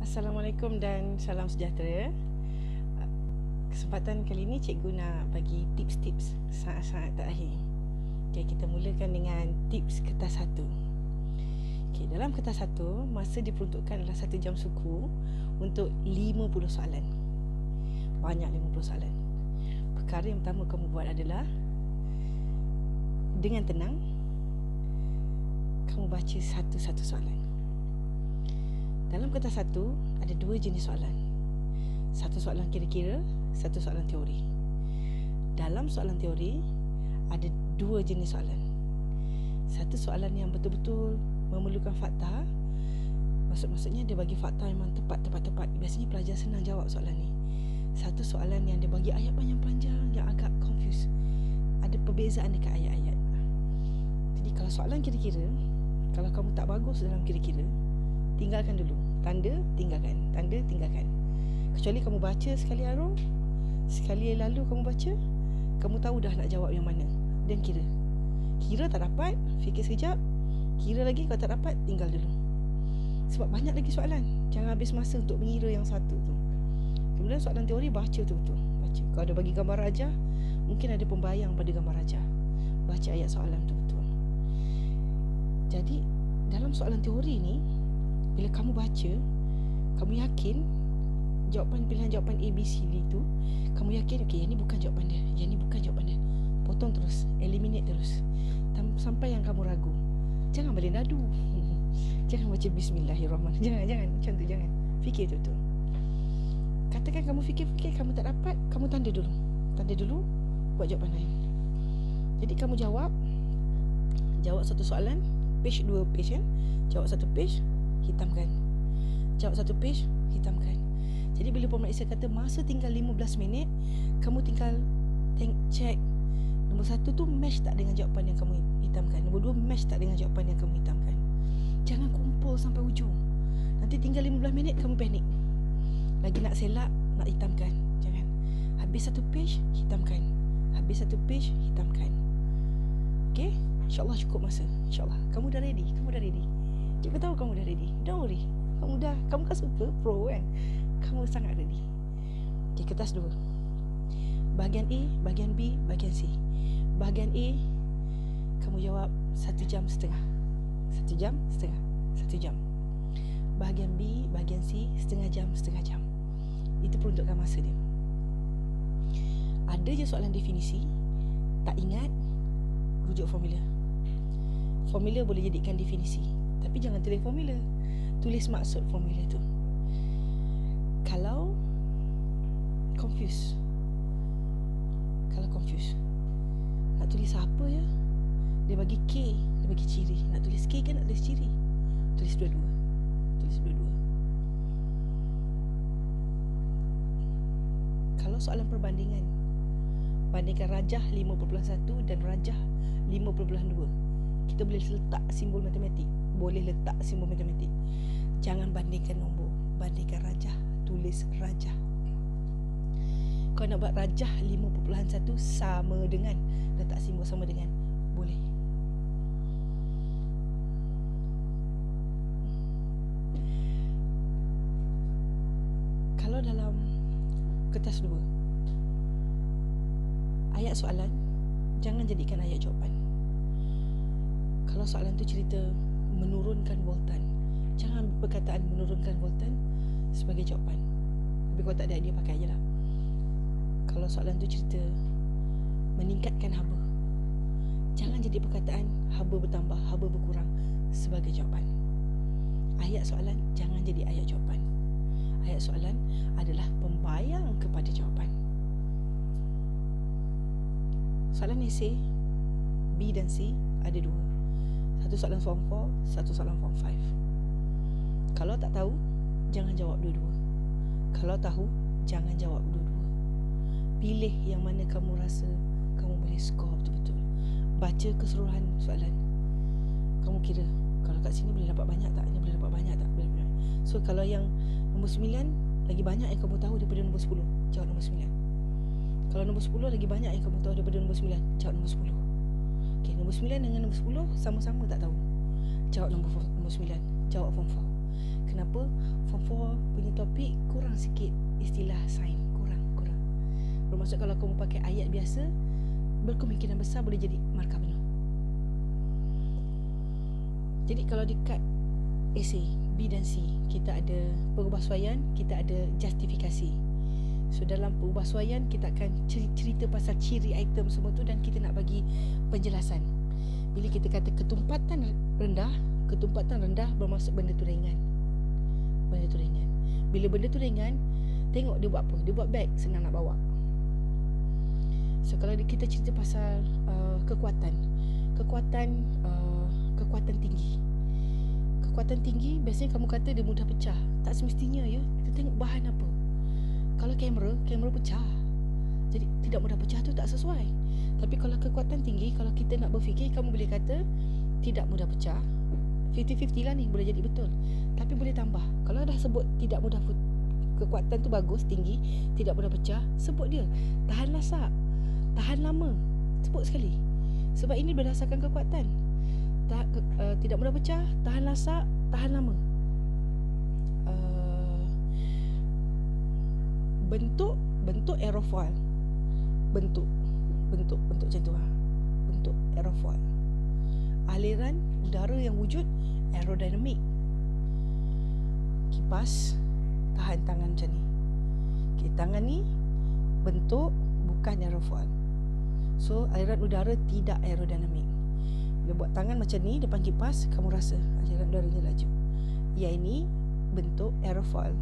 Assalamualaikum dan salam sejahtera. Kesempatan kali ini cikgu nak bagi tips-tips saat-saat terakhir. Okay, kita mulakan dengan tips kertas 1. Okay, dalam kertas 1, masa diperuntukkan adalah 1 jam suku untuk 50 soalan. Banyak 50 soalan. Perkara yang pertama kamu buat adalah dengan tenang kamu baca satu-satu soalan. Dalam kertas 1 ada 2 jenis soalan. Satu soalan kira-kira, satu soalan teori. Dalam soalan teori ada 2 jenis soalan. Satu soalan yang betul-betul memerlukan fakta. Maksudnya dia bagi fakta memang tepat. Biasanya pelajar senang jawab soalan ni. Satu soalan yang dia bagi ayat panjang-panjang yang agak confuse. Ada perbezaan dekat ayat-ayat. Jadi kalau soalan kira-kira, kalau kamu tak bagus dalam kira-kira, tinggalkan dulu. Tanda, tinggalkan. Tanda, tinggalkan. Kecuali kamu baca sekali arung, sekali lalu kamu baca, kamu tahu dah nak jawab yang mana. Dan kira. Kira tak dapat, fikir sekejap. Kira lagi, kalau tak dapat, tinggal dulu. Sebab banyak lagi soalan. Jangan habis masa untuk mengira yang satu tu. Kemudian soalan teori, baca betul-betul. Baca. Kalau ada bagi gambar rajah, mungkin ada pembayang pada gambar rajah. Baca ayat soalan betul-betul. Jadi, dalam soalan teori ni, bila kamu baca, kamu yakin pilihan jawapan A, B, C, D tu, kamu yakin, okey, yang ni bukan jawapan dia, yang ni bukan jawapan dia. Potong terus, eliminate terus. Sampai yang kamu ragu. Jangan balik nadu. Jangan baca bismillahirrahmanirrahim. Jangan, macam tu jangan. Fikir tu. Katakan kamu fikir, kamu tak dapat, kamu tanda dulu. Tanda dulu, buat jawapan lain. Jadi kamu jawab satu soalan, page 2 page kan. Jawab satu page, hitamkan. Jawab satu page, hitamkan. Jadi bila pemeriksa kata masa tinggal 15 minit, kamu tinggal check nombor 1 tu match tak dengan jawapan yang kamu hitamkan. Nombor 2 match tak dengan jawapan yang kamu hitamkan. Jangan kumpul sampai ujung. Nanti tinggal 15 minit kamu panik. Lagi nak selak, nak hitamkan. Jangan. Habis satu page, hitamkan. Habis satu page, hitamkan. Okay? InsyaAllah cukup masa. InsyaAllah. Kamu dah ready. Cikgu tahu kamu dah ready. Don't worry. Kamu kan super pro kan. Kamu sangat ready. Okay, kertas 2. Bahagian A, bahagian B, bahagian C. Bahagian A, kamu jawab 1 jam setengah. 1 jam setengah. 1 jam. Bahagian B, bahagian C, setengah jam. Itu peruntukan masa dia. Ada je soalan definisi, tak ingat, rujuk formula. Formula boleh jadikan definisi, tapi jangan tulis formula. Tulis maksud formula tu. Kalau confuse, nak tulis apa ya? Dia bagi K, dia bagi ciri. Nak tulis K ke nak tulis ciri? Tulis dua-dua. Kalau soalan perbandingan, bandingkan rajah 5.1 dan rajah 5.2. Kita boleh letak simbol matematik. Jangan bandingkan nombor. Bandingkan rajah, tulis rajah. Kau nak buat rajah 5.1 sama dengan, letak simbol sama dengan, boleh. Kalau dalam kertas 2, ayat soalan jangan jadikan ayat jawapan. Kalau soalan tu cerita menurunkan voltan, jangan perkataan menurunkan voltan sebagai jawapan. Tapi kalau tak ada idea, pakai je lah. Kalau soalan tu cerita meningkatkan haba, jangan jadi perkataan haba bertambah, haba berkurang sebagai jawapan. Ayat soalan jangan jadi ayat jawapan. Ayat soalan adalah pembayang kepada jawapan. Soalan esei B dan C ada 2. Satu soalan form 4, satu soalan form 5. Kalau tak tahu, jangan jawab dua-dua. Kalau tahu, jangan jawab dua-dua. Pilih yang mana kamu rasa kamu boleh skor betul-betul. Baca keseluruhan soalan. Kamu kira, kalau kat sini boleh dapat banyak tak? Ini boleh dapat banyak tak? Boleh. So kalau yang nombor 9 lagi banyak yang kamu tahu daripada nombor 10, jawab nombor 9. Kalau nombor 10 lagi banyak yang kamu tahu daripada nombor 9, jawab nombor 10. Okey, nombor 9 dengan nombor 10 sama-sama tak tahu. Jawab nombor 9, jawab form 4. Kenapa? Form 4 punya sikit istilah sain, kurang. Bermaksud kalau kamu pakai ayat biasa, berkemungkinan besar boleh jadi markah penuh. Jadi kalau dekat esei B dan C, kita ada perubahsuaian, kita ada justifikasi. So dalam perubahsuaian kita akan cerita pasal ciri item semua tu dan kita nak bagi penjelasan. Bila kita kata ketumpatan rendah bermaksud benda tu ringan. Bila benda tu ringan, tengok dia buat apa. Dia buat bag, senang nak bawa. So kalau kita cerita pasal kekuatan tinggi. Kekuatan tinggi biasanya kamu kata dia mudah pecah. Tak semestinya ya. Kita tengok bahan apa. Kalau kamera pecah. Jadi tidak mudah pecah tu tak sesuai. Tapi kalau kekuatan tinggi, kalau kita nak berfikir, kamu boleh kata tidak mudah pecah. 50-50 lah ni, boleh jadi betul. Tapi boleh tambah. Kalau dah sebut tidak mudah, kekuatan tu bagus, tinggi, tidak mudah pecah, sebut dia tahan lasak, tahan lama. Sebut sekali. Sebab ini berdasarkan kekuatan. Tidak mudah pecah, tahan lasak, tahan lama. Bentuk aerofoil. Bentuk macam tu lah. Bentuk aerofoil. Aliran udara yang wujud aerodinamik. Kipas tahan tangan macam ni. Okay, tangan ni bentuk bukan aerofoil. So aliran udara tidak aerodinamik. Bila buat tangan macam ni depan kipas, kamu rasa aliran udara ni laju. Yang ini bentuk aerofoil.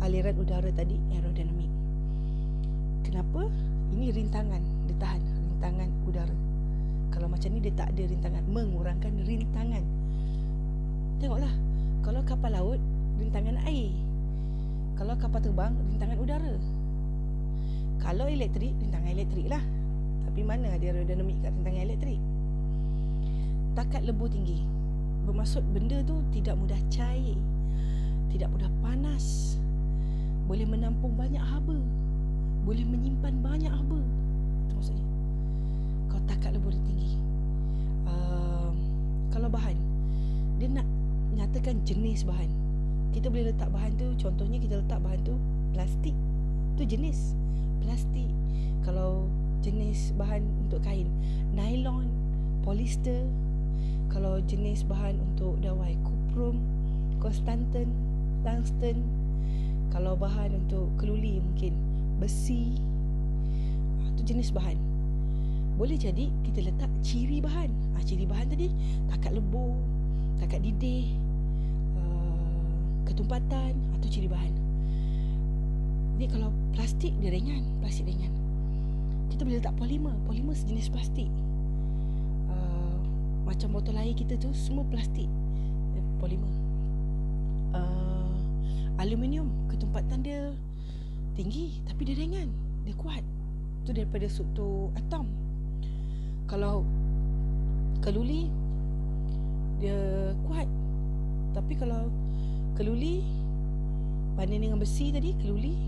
Aliran udara tadi aerodinamik. Kenapa? Ini rintangan. Dia tahan rintangan udara. Kalau macam ni dia tak ada rintangan, mengurangkan rintangan. Tengoklah, kalau kapal laut rintangan air, kalau kapal terbang rintangan udara. Kalau elektrik, rintangan elektrik lah. Tapi mana ada aerodinamik kat rintangan elektrik? Takat lebu tinggi bermaksud benda tu tidak mudah cair, tidak mudah panas, boleh menampung banyak haba, boleh menyimpan banyak haba. Itu maksudnya. Kalau takat lebu dia tinggi. Kalau bahan, dia nak nyatakan jenis bahan. Kita boleh letak bahan tu, contohnya kita letak bahan tu plastik. Tu jenis plastik. Kalau jenis bahan untuk kain, nylon, polyester. Kalau jenis bahan untuk dawai, kuprum, konstanten, tungsten. Kalau bahan untuk keluli mungkin besi. Itu jenis bahan. Boleh jadi kita letak ciri bahan. Ciri bahan tadi takat lebu, takat didih, ketumpatan atau ciri bahan. Jadi kalau plastik dia ringan, plastik ringan. Kita boleh letak polimer sejenis plastik. Macam botol air kita tu semua plastik, polimer. Aluminium, ketumpatan dia tinggi tapi dia ringan, dia kuat. Tu daripada struktur atom. Kalau keluli dia kuat, tapi kalau keluli banding dengan besi tadi, keluli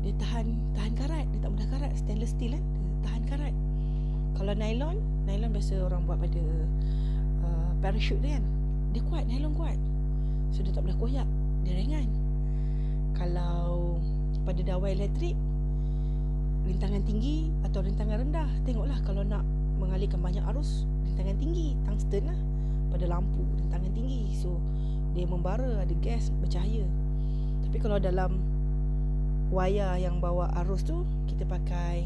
dia tahan karat, dia tak mudah karat. Stainless steel kan, dia tahan karat. Kalau nylon biasa orang buat pada parachute tu kan, dia kuat, nylon kuat. So dia tak boleh koyak, dia ringan. Kalau pada dawai elektrik, rintangan tinggi atau rintangan rendah, tengoklah. Kalau nak mengalihkan banyak arus, rintangan tinggi, tungsten lah. Pada lampu, rintangan tinggi, so dia membara, ada gas, bercahaya. Tapi kalau dalam wayar yang bawa arus tu, kita pakai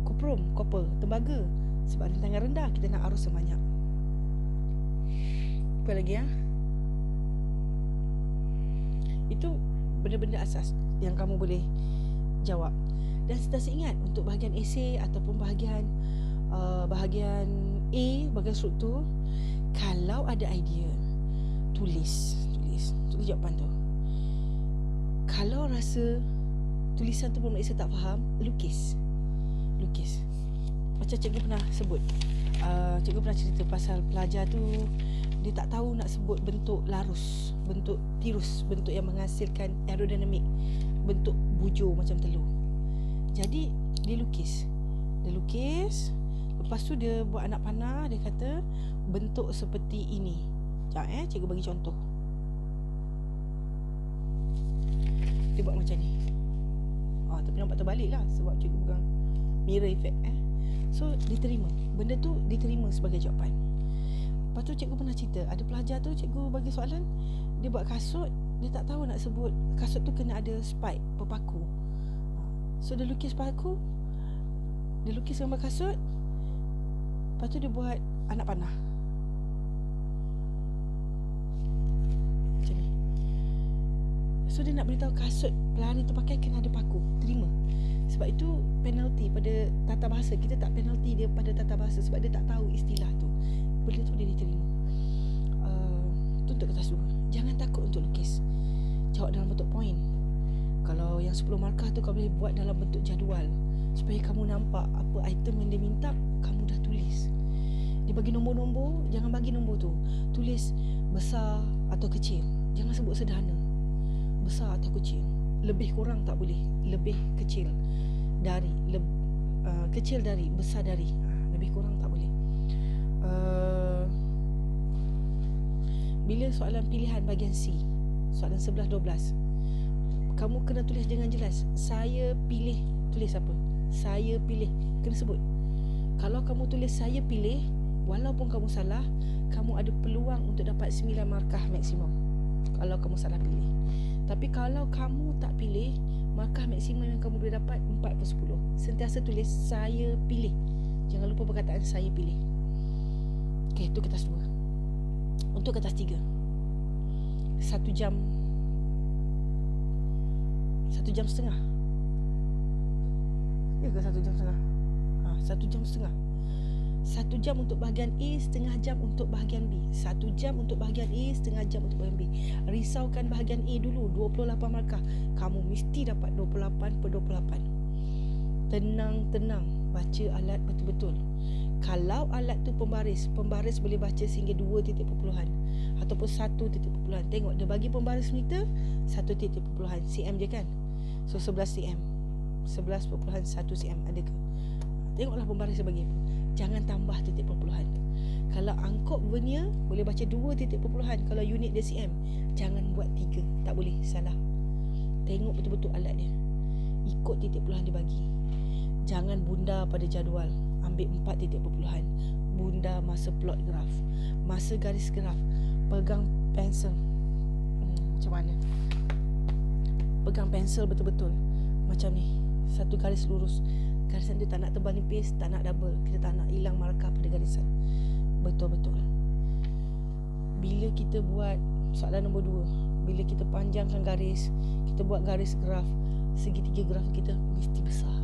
kuprum, copper, tembaga. Sebab rintangan rendah, kita nak arus sebanyak. Apa lagi ya? Itu benda-benda asas yang kamu boleh jawab. Dan sentiasa ingat untuk bahagian esei ataupun bahagian A, bahagian struktur, kalau ada idea, tulis jawapan tu. Kalau rasa tulisan tu pemeriksa tak faham, lukis. Macam cikgu pernah sebut, cikgu pernah cerita pasal pelajar tu, dia tak tahu nak sebut bentuk larus, bentuk tirus, bentuk yang menghasilkan aerodinamik, bentuk bujur macam telur. Jadi dia lukis. Lepas tu dia buat anak panah. Dia kata bentuk seperti ini. Sekejap cikgu bagi contoh. dia buat macam ni. Tapi nampak terbalik lah sebab cikgu pegang mirror effect. So diterima, benda tu diterima sebagai jawapan. Lepas tu cikgu pernah cerita, ada pelajar tu cikgu bagi soalan, dia buat kasut, dia tak tahu nak sebut kasut tu kena ada spike, berpaku. So dia lukis paku, dia lukis gambar kasut, lepas tu dia buat anak panah macam ni. So dia nak beritahu kasut pelari tu pakai kena ada paku. Terima. Sebab itu penalti pada tata bahasa. Kita tak penalti dia pada tata bahasa sebab dia tak tahu istilah tu. Benda tu dia diterima. Tu untuk kertas 2. Jangan takut untuk lukis. Jawab dalam bentuk poin. Kalau yang 10 markah tu kau boleh buat dalam bentuk jadual supaya kamu nampak apa item yang dia minta, kamu dah tulis. Dia bagi nombor-nombor, jangan bagi nombor tu. Tulis besar atau kecil. Jangan sebut sederhana. Besar atau kecil. Lebih kurang tak boleh. Lebih kecil dari, kecil dari, besar dari. Lebih kurang tak boleh. Bila soalan pilihan bahagian C, soalan 11-12, kamu kena tulis dengan jelas. Saya pilih. Tulis apa? Saya pilih. Kena sebut. Kalau kamu tulis saya pilih, walaupun kamu salah, kamu ada peluang untuk dapat 9 markah maksimum kalau kamu salah pilih. Tapi kalau kamu tak pilih, markah maksimum yang kamu boleh dapat 4/10. Sentiasa tulis saya pilih. Jangan lupa perkataan saya pilih. Okey, itu kertas 2. Untuk kertas 3, 1 jam 1 jam setengah. Ya ke 1 jam setengah? 1 jam setengah. 1 jam untuk bahagian A, setengah jam untuk bahagian B. 1 jam untuk bahagian A, setengah jam untuk bahagian B. Risaukan bahagian A dulu, 28 markah. Kamu mesti dapat 28/28. Tenang-tenang, baca alat betul-betul. Kalau alat tu pembaris boleh baca sehingga 2 titik perpuluhan ataupun 1 titik perpuluhan. Tengok dia bagi pembaris meter 1 titik perpuluhan, cm je kan. So 11 cm, 11.1 cm ada ke? Tengoklah pembaris dia bagi apa. Jangan tambah titik perpuluhan. Kalau angkop vernier boleh baca 2 titik perpuluhan. Kalau unit dia cm, jangan buat 3. Tak boleh, salah. Tengok betul-betul alat dia, ikut titik perpuluhan dia bagi. Jangan bunda pada jadual. Ambil 4 titik perpuluhan. Bunda masa plot graf, masa garis graf. Pegang pensel. Macam mana? Pegang pensel betul-betul macam ni, satu garis lurus. Garisan dia tak nak tebal nipis, tak nak double. Kita tak nak hilang markah pada garisan. Betul-betul. Bila kita buat soalan nombor 2, bila kita panjangkan garis, kita buat garis graf, segitiga graf kita mesti besar.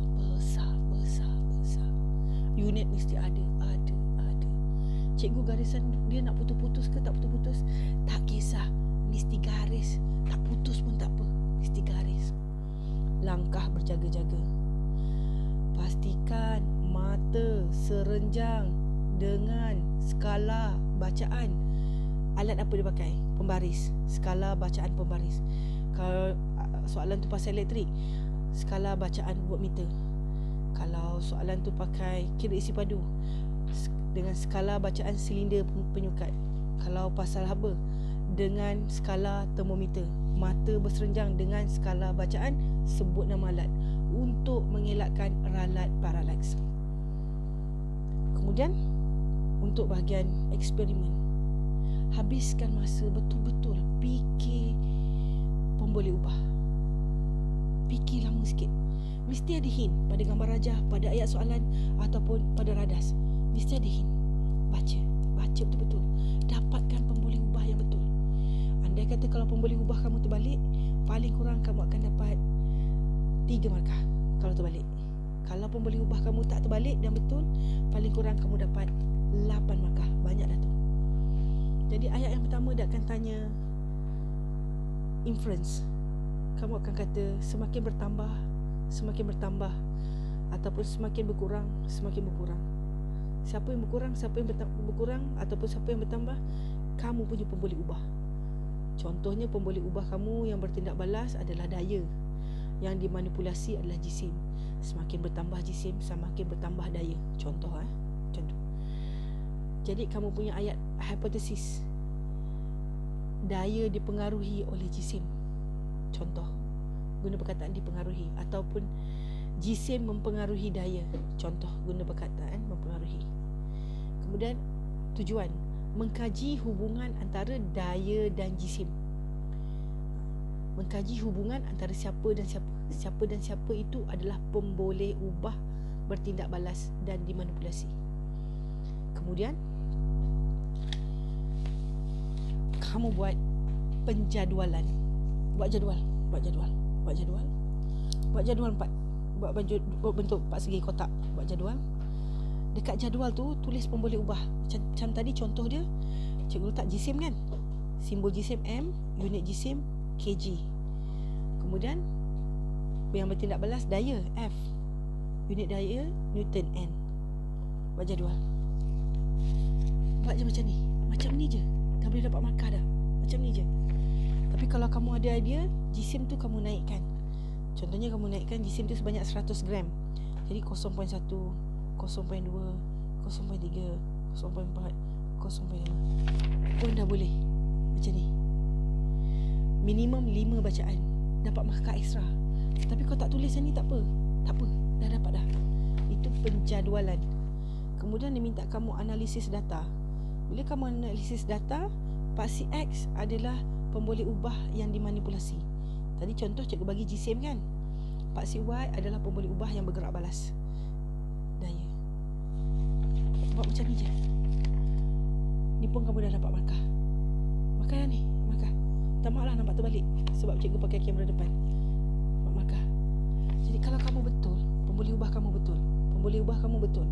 Unit mesti ada. Cikgu garisan dia nak putus-putus ke tak putus-putus, tak kisah. Mesti garis. Tak putus pun tak apa, mesti garis. Langkah berjaga-jaga. Pastikan mata serenjang dengan skala bacaan. Alat apa dia pakai? Pembaris. Skala bacaan pembaris. Kalau soalan tu pasal elektrik, skala bacaan voltmeter. Kalau soalan tu pakai kira isi padu, dengan skala bacaan silinder penyukat. Kalau pasal haba, dengan skala termometer. Mata berserenjang dengan skala bacaan, sebut nama alat untuk mengelakkan ralat paralax. Kemudian untuk bahagian eksperimen, habiskan masa betul-betul fikir pemboleh ubah. Fikir lama sikit. Mesti ada hint pada gambar rajah, pada ayat soalan ataupun pada radas. Mesti ada hint. Baca betul-betul. Dapatkan pemboleh ubah yang betul. Andai kata kalau pemboleh ubah kamu terbalik, paling kurang kamu akan dapat 3 markah kalau terbalik. Kalau pemboleh ubah kamu tak terbalik dan betul, paling kurang kamu dapat 8 markah. Banyak dah tu. Jadi ayat yang pertama dia akan tanya inference. Kamu akan kata semakin bertambah ataupun semakin berkurang. Siapa yang berkurang, siapa yang berkurang ataupun siapa yang bertambah, kamu punya pemboleh ubah. Contohnya pemboleh ubah kamu yang bertindak balas adalah daya, yang dimanipulasi adalah jisim. Semakin bertambah jisim, semakin bertambah daya. Contoh. Jadi kamu punya ayat hipotesis, daya dipengaruhi oleh jisim. Contoh. guna perkataan dipengaruhi, ataupun jisim mempengaruhi daya. Contoh, guna perkataan mempengaruhi. Kemudian tujuan, mengkaji hubungan antara daya dan jisim. Mengkaji hubungan antara siapa dan siapa. Siapa dan siapa itu adalah pemboleh ubah, bertindak balas dan dimanipulasi. Kemudian kamu buat penjadualan. Buat jadual 4. Buat bentuk 4 segi kotak. Buat jadual. Dekat jadual tu tulis pemboleh ubah. Macam tadi contoh dia, cikgu letak jisim kan, simbol jisim M, unit jisim kg. Kemudian yang bertindak balas daya F, unit daya Newton N. Buat jadual. Buat je macam ni je. Dah boleh dapat markah dah. Macam ni je. Tapi kalau kamu ada idea, jisim tu kamu naikkan. Contohnya kamu naikkan jisim tu sebanyak 100 gram. Jadi 0.1, 0.2, 0.3, 0.4, 0.5 pun dah boleh. Macam ni. Minimum 5 bacaan, dapat markah ekstra. Tapi kau tak tulis ni tak apa. Dah dapat dah. Itu penjadualan. Kemudian dia minta kamu analisis data. Bila kamu analisis data, paksi X adalah pemboleh ubah yang dimanipulasi. Tadi contoh cikgu bagi jisim kan. Paksi Y adalah pemboleh ubah yang bergerak balas daya. Buat macam ni je. Ni pun kamu dah dapat markah. Markah dah ni. Markah. Tak maaf lah nampak terbalik, sebab cikgu pakai kamera depan. Buat markah. Jadi kalau kamu betul, pemboleh ubah kamu betul, pemboleh ubah kamu betul,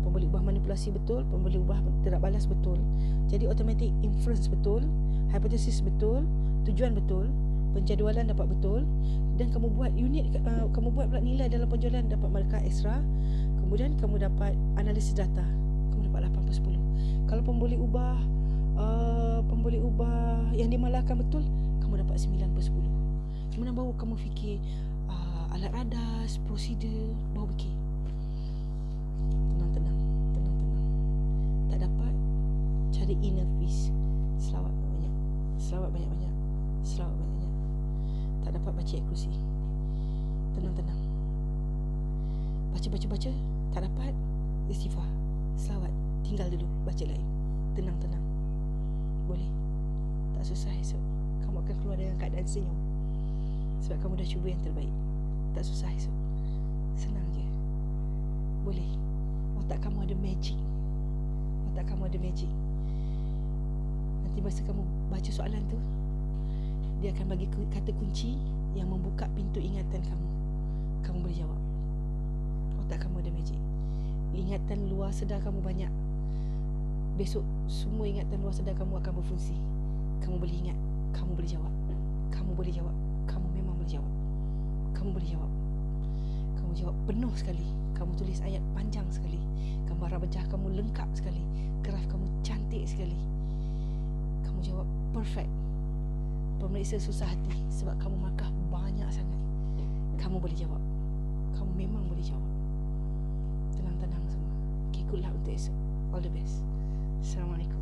pemboleh ubah manipulasi betul, pemboleh ubah tidak balas betul, jadi automatic inference betul, hipotesis betul, tujuan betul, penjadualan dapat betul, dan kamu buat unit, kamu buat pula nilai dalam penjualan, dapat markah ekstra. Kemudian kamu dapat analisis data, kamu dapat 8/10. Kalau pemboleh ubah yang dimalahkan betul, kamu dapat 9/10. Kemudian baru kamu fikir alat radas, prosedur, baru fikir. Tenang. Tak dapat, cari inner peace. Selawat banyak-banyak. Tak dapat, baca ayat kursi. Tenang. Baca. Tak dapat, istighfar. Selawat, tinggal dulu, baca lain. Tenang. Boleh. Tak susah esok. Kamu akan keluar dengan keadaan senyum, sebab kamu dah cuba yang terbaik. Tak susah esok. Senang je. Boleh. Otak kamu ada magic. Nanti masa kamu baca soalan tu, dia akan bagi kata kunci yang membuka pintu ingatan kamu. Kamu boleh jawab. Otak kamu ada magic. Ingatan luar sedar kamu banyak. Besok semua ingatan luar sedar kamu akan berfungsi. Kamu boleh ingat, kamu boleh jawab. Kamu memang boleh jawab. Kamu boleh jawab. Kamu jawab penuh sekali. Kamu tulis ayat panjang sekali. Gambar wajah kamu lengkap sekali. Graf kamu cantik sekali. Kamu jawab perfect. Pemeriksa susah hati sebab kamu markah banyak sangat. Kamu boleh jawab. Kamu memang boleh jawab. Tenang semua. Okay, good luck untuk esok. All the best. Assalamualaikum.